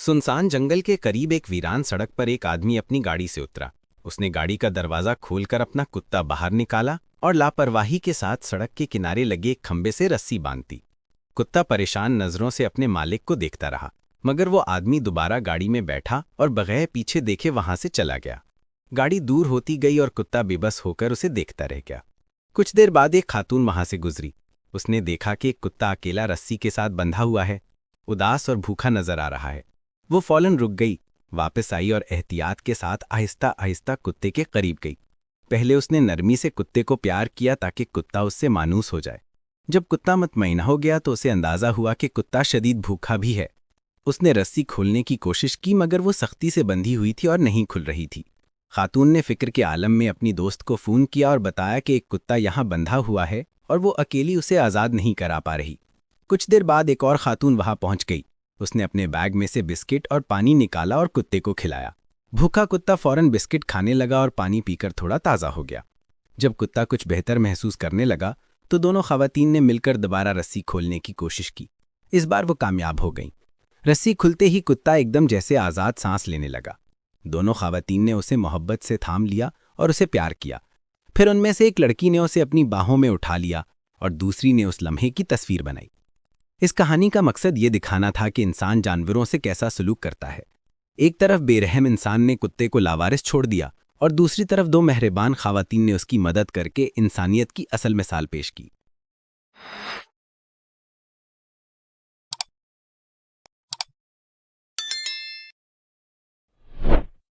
सुनसान जंगल के करीब एक वीरान सड़क पर एक आदमी अपनी गाड़ी से उतरा। उसने गाड़ी का दरवाजा खोलकर अपना कुत्ता बाहर निकाला और लापरवाही के साथ सड़क के किनारे लगे एक खंबे से रस्सी बांध दी। कुत्ता परेशान नजरों से अपने मालिक को देखता रहा, मगर वो आदमी दोबारा गाड़ी में बैठा और बगैर पीछे देखे वहां से चला गया। गाड़ी दूर होती गई और कुत्ता बेबस होकर उसे देखता रह गया। कुछ देर बाद एक खातून वहां से गुजरी। उसने देखा कि एक कुत्ता अकेला रस्सी के साथ बंधा हुआ है, उदास और भूखा नजर आ रहा है। वो फौरन रुक गई, वापस आई और एहतियात के साथ आहिस्ता आहिस्ता कुत्ते के करीब गई। पहले उसने नरमी से कुत्ते को प्यार किया ताकि कुत्ता उससे मानूस हो जाए। जब कुत्ता मुतमईना हो गया तो उसे अंदाजा हुआ कि कुत्ता शदीद भूखा भी है। उसने रस्सी खोलने की कोशिश की, मगर वो सख्ती से बंधी हुई थी और नहीं खुल रही थी। खातून ने फिक्र के आलम में अपनी दोस्त को फ़ोन किया और बताया कि एक कुत्ता यहाँ बंधा हुआ है और वो अकेली उसे आज़ाद नहीं करा पा रही। कुछ देर बाद एक और खातून वहां पहुंच गई। उसने अपने बैग में से बिस्किट और पानी निकाला और कुत्ते को खिलाया। भूखा कुत्ता फौरन बिस्किट खाने लगा और पानी पीकर थोड़ा ताज़ा हो गया। जब कुत्ता कुछ बेहतर महसूस करने लगा तो दोनों खवातीन ने मिलकर दोबारा रस्सी खोलने की कोशिश की। इस बार वो कामयाब हो गईं। रस्सी खुलते ही कुत्ता एकदम जैसे आज़ाद सांस लेने लगा। दोनों खवातीन ने उसे मोहब्बत से थाम लिया और उसे प्यार किया। फिर उनमें से एक लड़की ने उसे अपनी बाहों में उठा लिया और दूसरी ने उस लम्हे की तस्वीर बनाई। इस कहानी का मकसद ये दिखाना था कि इंसान जानवरों से कैसा सलूक करता है। एक तरफ बेरहम इंसान ने कुत्ते को लावारिस छोड़ दिया और दूसरी तरफ दो मेहरबान खवातीन ने उसकी मदद करके इंसानियत की असल मिसाल पेश की।